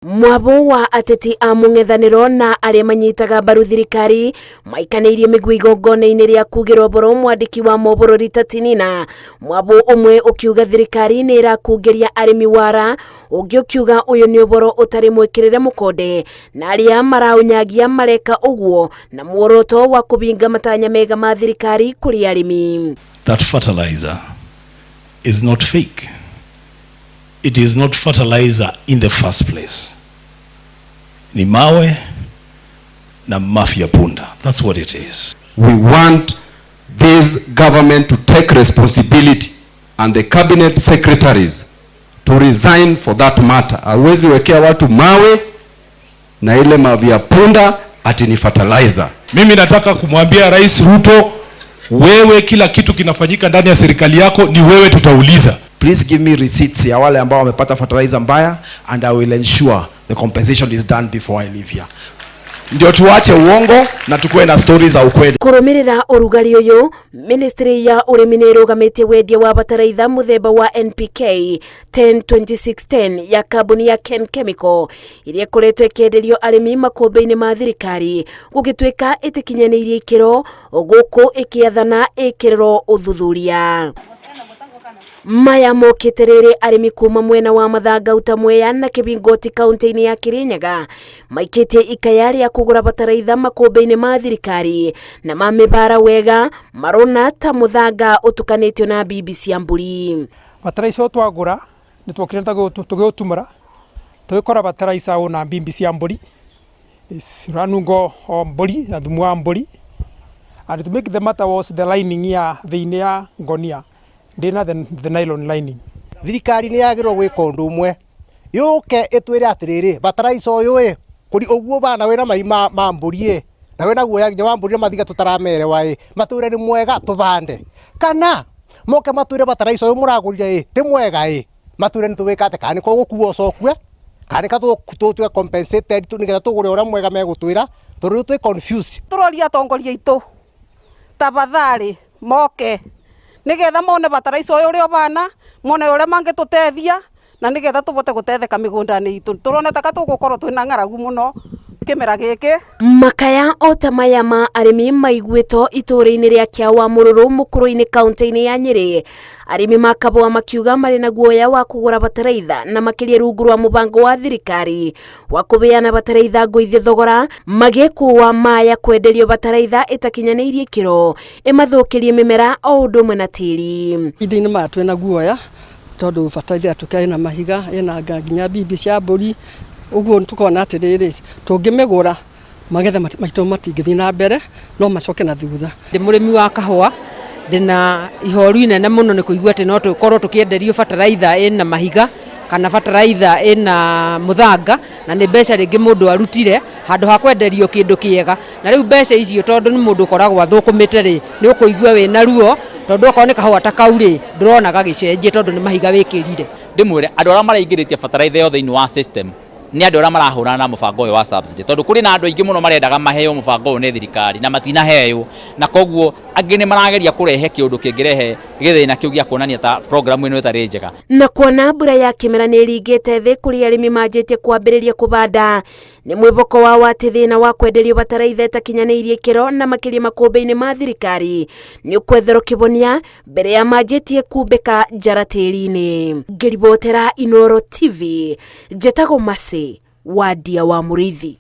Mwabo wa ateti a mung'ethanĩro na arĩa manyitaga mbaru thirikari maikanĩirie mĩguĩ igongona-inĩ rĩa kugĩrwo mboro mwandĩki wa mohoro Rita Tinina. Mwabo ũmwe ũkiuga thirikari nĩ ĩrakungĩria arĩmi wara, ũngĩ ũkiuga ũyũ nĩ ũboro ũtarĩ mwĩkĩrĩre mũkonde na arĩa maraũnyagia mareka ũguo na muoroto wa kũbinga matanya mega ma thirikari kũrĩ arĩmi. That fertilizer is not fake. It is not fertilizer in the first place. Ni mawe na mafia punda. That's what it is. We want this government to take responsibility and the cabinet secretaries to resign for that matter. Hawezi wekea watu mawe na ile mafia punda ati ni fertilizer. Mimi nataka kumwambia Rais Ruto, wewe kila kitu kinafanyika ndani ya serikali yako ni wewe tutauliza. Please give me receipts ya wale ambao wamepata fertilizer mbaya and I will ensure the compensation is done before I leave here. Ndio tuache uongo na tukue na stories za ukweli. Kurumirira urugari uyu, Ministry ya Urĩmi nĩ ĩrũgamĩtie wendia wa bataraitha muthemba wa NPK 10-26-10 ya kambuni ya Ken Chemical iria ĩkoretwo ĩkĩenderio arĩmi makũmbĩ-inĩ ma thirikari gũgĩtuĩka ĩtĩkinyanĩirie ikĩro gũkũ ĩkĩathana ĩkĩrĩrwo ũthuthuria. Maya mokĩte rĩrĩ arĩmi kuma mwena wa Mathanga Utamweya na Kĩbingoti kaunti-inĩ ya Kirinyaga maikĩtie ikaya rĩa kũgũra bataraitha makũmbĩ-inĩ ma thirikari na mamĩbara wega marona ta mũthanga ũtukanĩtio na mbimbi cia mbũri. Bataraitha twagũra nĩ twokĩrĩte tũgĩũtumũra tũgĩkora bataraitha ona mbimbi cia mbũri ranungo o mbũri na thumu wa mbũri, and to make the matter was the lining ya thĩinĩ ya ngonia ndina the nylon lining. Thirikari nĩ yagĩrĩirwo gwĩka ũndũ ũmwe, yũke ĩtwĩre atĩrĩrĩ bataraitha ũyũ kũri ũguo bana wĩna mai ma mbũri na wĩna guoya nginya wa mbũri na mathiga tũtaramerewa matũre nĩ mwega tũbande, kana moke matwĩre bataraitha ũyũ mũragũrire ti mwega matũre nĩ tũwĩka atĩ kana nĩ gũkuo cokue kana tũtwe compensated nĩgetha tũgũre ũrĩa mwega megũtwĩra tondũ twĩ confused. Tũroria atongoria itũ tafadhali moke nigetha mone bataraitha ũyũ ũrĩa bana mone ũrĩa mangĩtũteithia na nigetha tũbote gũtetheka mĩgũnda-inĩ itũ. Tũrona taka tũgũkorwo twĩna ng'aragu mũno kĩmera gĩkĩ. Makaya o ta maya ma arĩmi maiguĩtwo itũũra-inĩ rĩa Kĩawamũrũrũ mũkũrũ-inĩ kaunti-inĩ ya Nyĩrĩ. Arĩmi makabũa makiuga marĩ na guoya wa kũgũra bataraitha na makĩria rungu rwa mũbango wa thirikari wa kũbeana bataraitha ngũithie thogora magĩkũa maya kwenderio bataraitha ĩtakinyanĩirie ikĩro ĩmathũkĩrie mĩmera o ũndũ ũmwe na tĩĩri. Indo-inĩ maya twĩna guoya tondũ bataraitha tũkĩarĩ na mahiga ĩna nginya mbimbi cia mbũri, ũguo tũkona atĩrĩrĩ tũngĩmĩgũra magetha maitũ matingĩthiĩ na mbere no macoke na thutha. Ndĩ mũrĩmi wa kahũa, ndĩna ihoru inene mũno nĩ kũigua atĩ no tũkorwo tũkĩenderio bataraitha ĩna mahiga kana bataraitha ĩna mũthanga na nĩ mbeca rĩngĩ mũndũ arutire handũ ha kwenderio kĩndũ kĩega, na rĩu mbeca icio tondũ nĩ mũndũ ũkoragwo athũkũmĩte nĩ ũkũigua wĩna ruo tondũ okorwo nĩ kahũa ta kau ndũrona gagĩcenjie tondũ nĩ mahiga wĩkĩrire. Ndĩmwĩre andũ arĩa maraingĩrĩtie bataraitha yo thĩinĩ wa system nĩ andũ arĩa marahũrana na mũbango ũyũ wa subsidy, tondũ kũrĩ na andũ aingĩ mũno marendaga maheo mũbango ũyũ nĩ thirikari na matinaheo, na koguo angĩ nĩ marageria kũrehe kĩũndũ kĩngĩrehe gĩthĩna kĩu gĩa kuonania ta programu ĩno ĩtarĩ njega. Na kuona mbura ya kĩmera nĩ ĩringĩte thĩ kũrĩ arĩmi manjĩtie kwambĩrĩria kũbanda, nĩ mwĩboko wao atĩ thĩna wa kwenderio bataraitha ĩtakinyanĩirie ikĩro na makĩria makũmbĩ-inĩ ma thirikari nĩ ũkwetherwo kĩbonia mbere ya manjĩtie kumbĩka njara tĩĩri-inĩ. Ngĩribotera Inooro TV, njĩtagwo Mase wa Ndia wa Mũrĩithi.